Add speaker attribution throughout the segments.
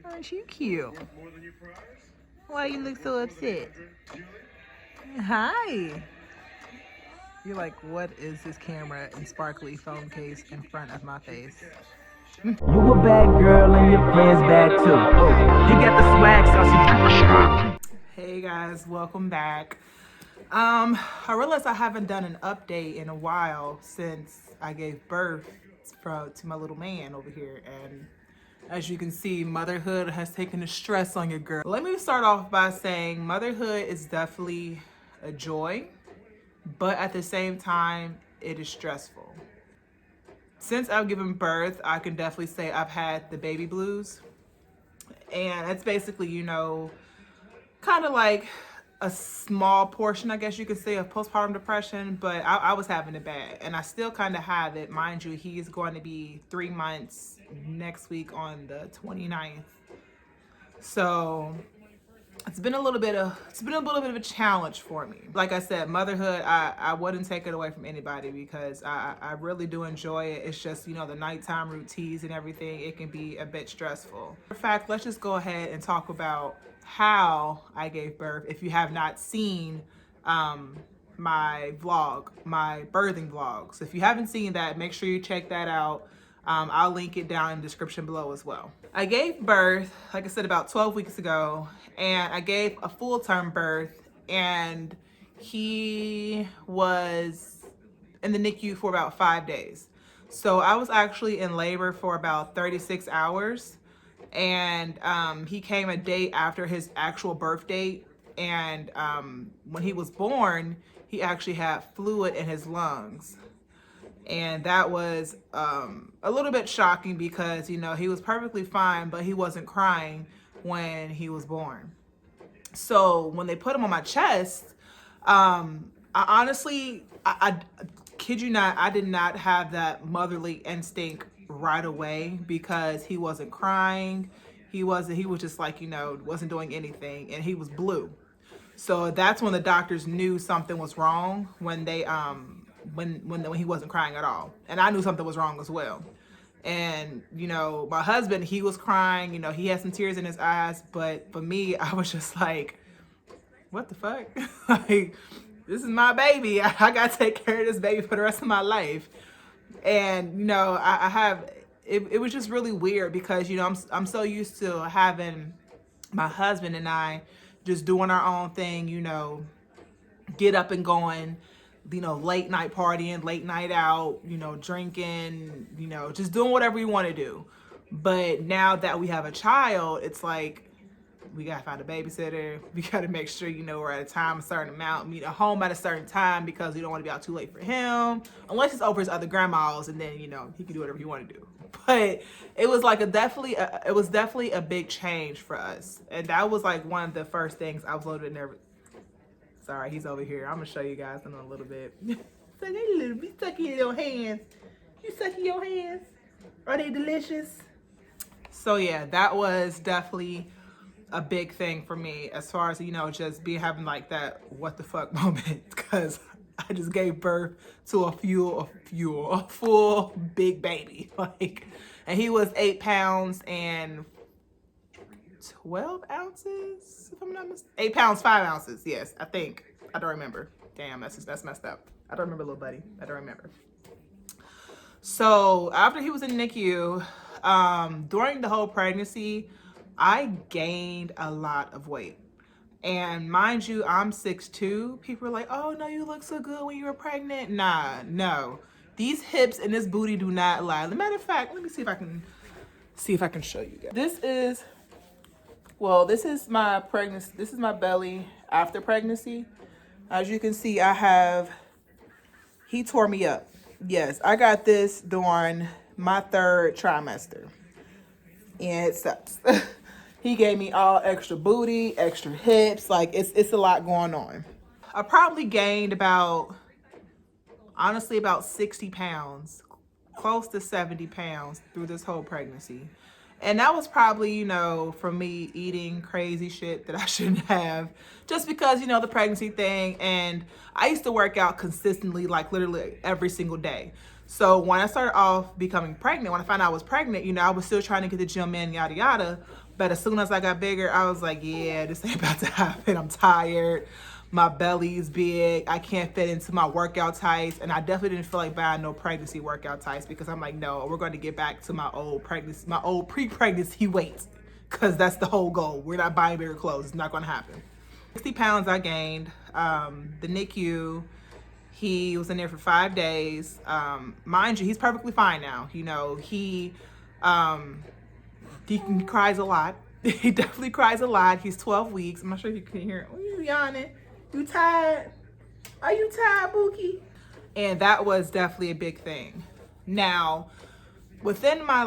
Speaker 1: Aren't you cute? Why you look so upset? Hi. You're like, what is this camera and sparkly phone case in front of my face?
Speaker 2: You a bad girl and your friends bad too. You got the swag, so
Speaker 1: Hey guys, welcome back. I realized I haven't done an update in a while since I gave birth to my little man over here, and as you can see, motherhood has taken a stress on your girl. Let me start off by saying motherhood is definitely a joy, but at the same time, it is stressful. Since I've given birth, I can definitely say I've had the baby blues. And it's basically, kind of like a small portion, I guess you could say, of postpartum depression, but I was having it bad. And I still kind of have it. Mind you, he is going to be 3 months next week on the 29th. So it's been a little bit of a challenge for me. Like I said, motherhood, I wouldn't take it away from anybody because I really do enjoy it. It's just, the nighttime routines and everything, it can be a bit stressful. In fact, let's just go ahead and talk about how I gave birth. If you have not seen my vlog, my birthing vlog. So if you haven't seen that, make sure you check that out. I'll link it down in the description below as well. I gave birth, like I said, about 12 weeks ago, and I gave a full-term birth, and he was in the NICU for about 5 days. So I was actually in labor for about 36 hours, and he came a day after his actual birth date, and when he was born, he actually had fluid in his lungs. And that was a little bit shocking because, he was perfectly fine, but he wasn't crying when he was born. So when they put him on my chest, I honestly, I kid you not, I did not have that motherly instinct right away because he wasn't crying. He was just like, wasn't doing anything, and he was blue. So that's when the doctors knew something was wrong, when they when he wasn't crying at all. And I knew something was wrong as well. And, my husband, he was crying, he had some tears in his eyes, but for me, I was just like, what the fuck? Like, this is my baby. I gotta take care of this baby for the rest of my life. And, I have, it was just really weird because, I'm so used to having my husband and I just doing our own thing, get up and going, late night partying, late night out, drinking, just doing whatever we want to do. But now that we have a child, it's like, we gotta find a babysitter. We gotta make sure, we're at a certain amount, meet at home at a certain time because we don't want to be out too late for him, unless it's over his other grandmas, and then, he can do whatever he want to do. But it was like it was definitely a big change for us. And that was like one of the first things I was loaded in. Sorry, he's over here. I'm gonna show you guys in a little bit. So they little be sucking your hands. You sucking your hands? Are they delicious? So yeah, that was definitely a big thing for me as far as, just having like that what the fuck moment, because I just gave birth to a full big baby. Like, and he was 8 pounds and 12 ounces, if I'm not mistaken. 8 pounds, 5 ounces. Yes, I think. I don't remember. Damn, that's messed up. I don't remember, little buddy. I don't remember. So after he was in NICU, during the whole pregnancy, I gained a lot of weight. And mind you, I'm 6'2". People are like, oh no, you look so good when you were pregnant. Nah, no. These hips and this booty do not lie. As a matter of fact, let me see if I can show you guys. This is my pregnancy. This is my belly after pregnancy. As you can see, he tore me up. Yes, I got this during my 3rd trimester. And it sucks. He gave me all extra booty, extra hips. Like, it's a lot going on. I probably gained about 60 pounds, close to 70 pounds through this whole pregnancy. And that was probably, from me eating crazy shit that I shouldn't have, just because, the pregnancy thing. And I used to work out consistently, like literally every single day. So when I started off becoming pregnant, when I found out I was pregnant, I was still trying to get the gym in, yada, yada. But as soon as I got bigger, I was like, yeah, this ain't about to happen. I'm tired. My belly's big. I can't fit into my workout tights. And I definitely didn't feel like buying no pregnancy workout tights because I'm like, no, we're going to get back to my old pre-pregnancy weight, because that's the whole goal. We're not buying bigger clothes. It's not going to happen. 60 pounds I gained. The NICU, he was in there for 5 days. Mind you, he's perfectly fine now. You know, he cries a lot. He definitely cries a lot. He's 12 weeks. I'm not sure if you can hear it. Oh, you yawning? You tired? Are you tired, Bookie? And that was definitely a big thing. Now, within my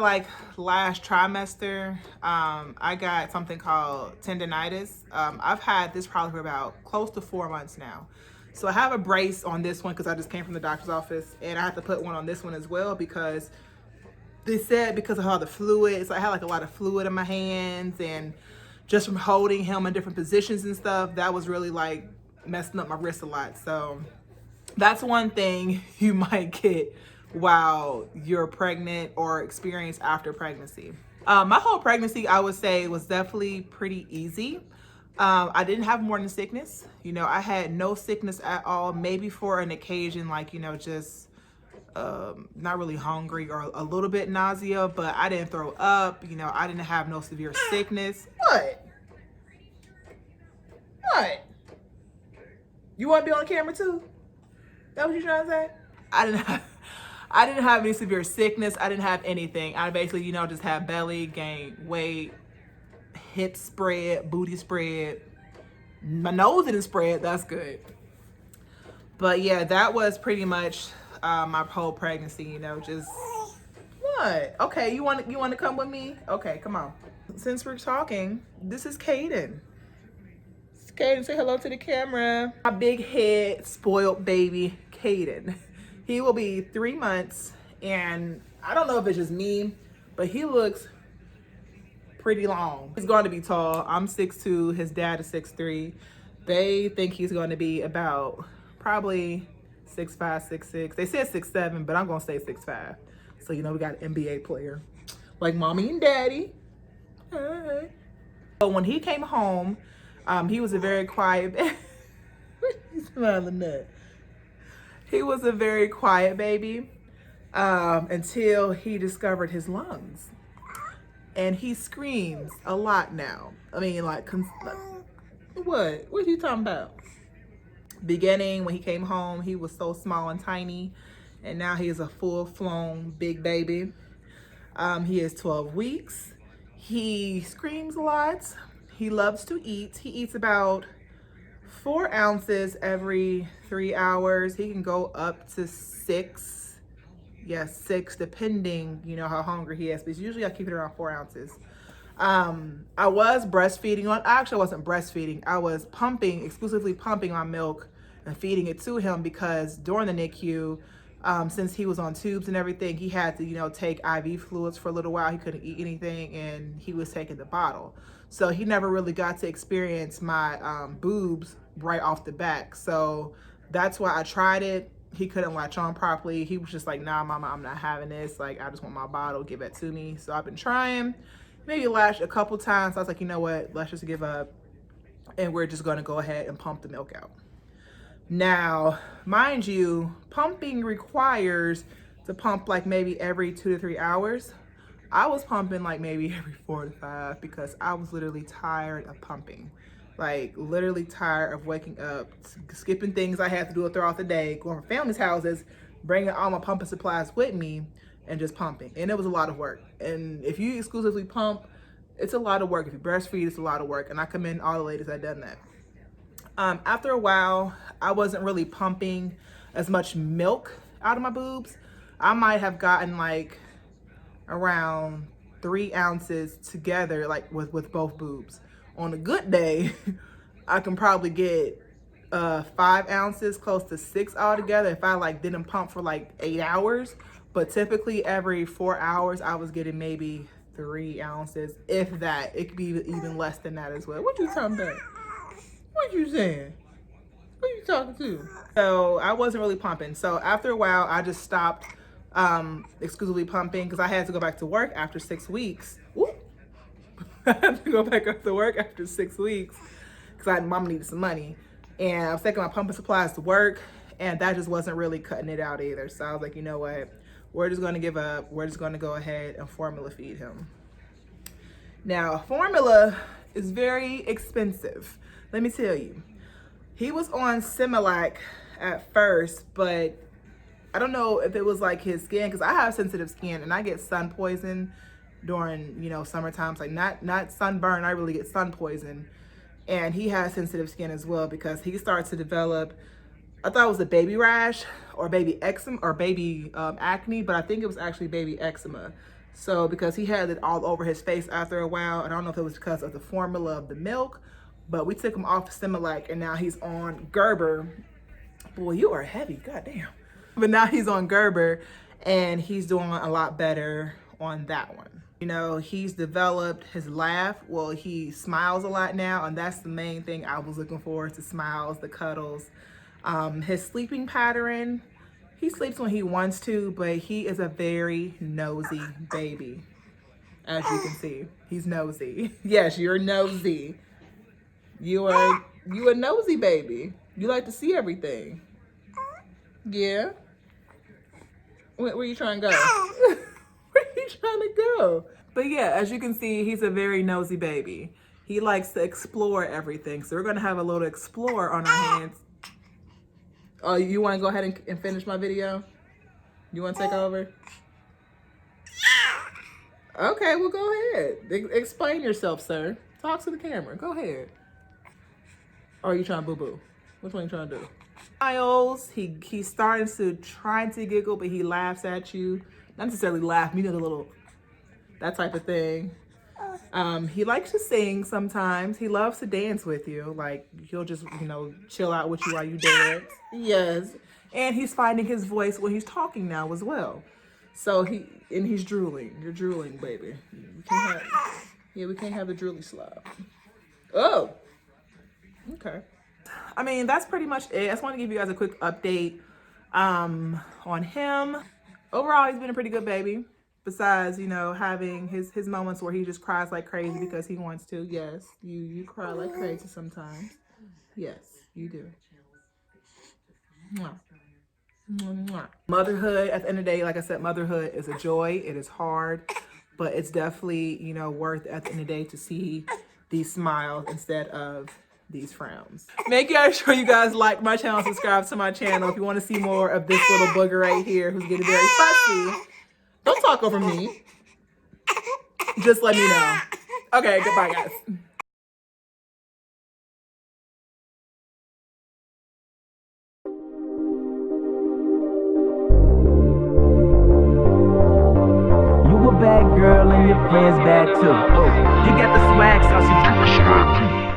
Speaker 1: last trimester, I got something called tendonitis. I've had this probably for about close to 4 months now. So I have a brace on this one because I just came from the doctor's office, and I have to put one on this one as well because they said because of all the fluid, so I had like a lot of fluid in my hands, and just from holding him in different positions and stuff, that was really like messing up my wrist a lot. So that's one thing you might get while you're pregnant or experience after pregnancy. My whole pregnancy, I would say, was definitely pretty easy. I didn't have morning sickness. You know, I had no sickness at all, maybe for an occasion, like, you know, just not really hungry or a little bit nausea, but I didn't throw up. You know, I didn't have no severe sickness. What? You want to be on camera too? That what you trying to say? I didn't have any severe sickness. I didn't have anything. I basically, you know, just had belly, gained weight, hips spread, booty spread. My nose didn't spread. That's good. But yeah, that was pretty much my whole pregnancy. You know, just what? Okay, you want to come with me? Okay, come on. Since we're talking, this is Caden. Caden, say hello to the camera. My big head, spoiled baby, Caden. He will be 3 months, and I don't know if it's just me, but he looks pretty long. He's going to be tall. I'm 6'2", his dad is 6'3". They think he's going to be about probably 6'5", 6'6". They said 6'7", but I'm going to say 6'5". So, you know, we got an NBA player like mommy and daddy. Hi. So when he came home, he was a very quiet baby. He's smiling at. He was a very quiet baby until he discovered his lungs. And he screams a lot now. I mean, like, what? What are you talking about? Beginning, when he came home, he was so small and tiny. And now he is a full-flown big baby. He is 12 weeks. He screams a lot. He loves to eat. He eats about 4 ounces every 3 hours. He can go up to 6. Yes, 6, depending, you know, how hungry he is. But usually I keep it around 4 ounces. I was breastfeeding actually I wasn't breastfeeding. I was exclusively pumping my milk and feeding it to him because during the NICU, since he was on tubes and everything, he had to, you know, take IV fluids for a little while. He couldn't eat anything, and he was taking the bottle. So he never really got to experience my boobs right off the back. So that's why I tried it. He couldn't latch on properly. He was just like, nah, mama, I'm not having this. Like, I just want my bottle, give it to me. So I've been trying, maybe latched a couple times. I was like, you know what, let's just give up. And we're just gonna go ahead and pump the milk out. Now, mind you, pumping requires to pump like maybe every 2 to 3 hours. I was pumping like maybe every 4 to 5 because I was literally tired of pumping. Like, literally tired of waking up, skipping things I had to do throughout the day, going from family's houses, bringing all my pumping supplies with me, and just pumping. And it was a lot of work. And if you exclusively pump, it's a lot of work. If you breastfeed, it's a lot of work. And I commend all the ladies that done that. After a while, I wasn't really pumping as much milk out of my boobs. I might have gotten like around 3 ounces together, like with both boobs. On a good day, I can probably get 5 ounces, close to 6 altogether if I like didn't pump for like 8 hours. But typically every 4 hours, I was getting maybe 3 ounces, if that. It could be even less than that as well. What you talking about? What you saying? Who you talking to? So I wasn't really pumping. So after a while, I just stopped exclusively pumping because I had to go back to work after 6 weeks. Whoop. I had to go back up to work after 6 weeks because mom needed some money. And I was taking my pumping supplies to work, and that just wasn't really cutting it out either. So I was like, you know what? We're just going to give up. We're just going to go ahead and formula feed him. Now, formula is very expensive. Let me tell you. He was on Similac at first, but I don't know if it was like his skin, because I have sensitive skin and I get sun poison during, you know, summer times. Like not sunburn, I really get sun poison. And he has sensitive skin as well because he starts to develop, I thought it was a baby rash or baby eczema or baby acne, but I think it was actually baby eczema. So because he had it all over his face after a while, I don't know if it was because of the formula of the milk, but we took him off Similac and now he's on Gerber. Boy, you are heavy, goddamn. But now he's on Gerber and he's doing a lot better on that one. You know, he's developed his laugh. Well, he smiles a lot now, and that's the main thing I was looking for, is the smiles, the cuddles. His sleeping pattern, he sleeps when he wants to, but he is a very nosy baby. As you can see, he's nosy. Yes, you're nosy. You a nosy baby. You like to see everything. Yeah? Where are you trying to go? Where are you trying to go? But yeah, as you can see, he's a very nosy baby. He likes to explore everything. So we're going to have a little explore on our hands. Oh, you want to go ahead and finish my video? You want to take over? Okay, well, go ahead. Explain yourself, sir. Talk to the camera. Go ahead. Or are you trying to boo-boo? Which one are you trying to do? Smiles. He's starting to try to giggle, but he laughs at you. Not necessarily laugh, you know, the little, that type of thing. He likes to sing sometimes. He loves to dance with you. Like, he'll just, you know, chill out with you while you dance. Yes. And he's finding his voice when he's talking now as well. So he's drooling. You're drooling, baby. We can't have the drooly slob. Oh. Okay. I mean, that's pretty much it. I just want to give you guys a quick update on him. Overall, he's been a pretty good baby. Besides, you know, having his moments where he just cries like crazy because he wants to. Yes, you cry like crazy sometimes. Yes, you do. Mwah. Mwah. Motherhood, at the end of the day, like I said, motherhood is a joy. It is hard, but it's definitely, you know, worth at the end of the day to see these smiles instead of these frowns. Make sure you guys like my channel, subscribe to my channel if you want to see more of this little booger right here who's getting very fussy. Don't talk over me. Just let me know. Okay, goodbye, guys.
Speaker 2: You a bad girl and your friends bad too. You got the swag sauce, you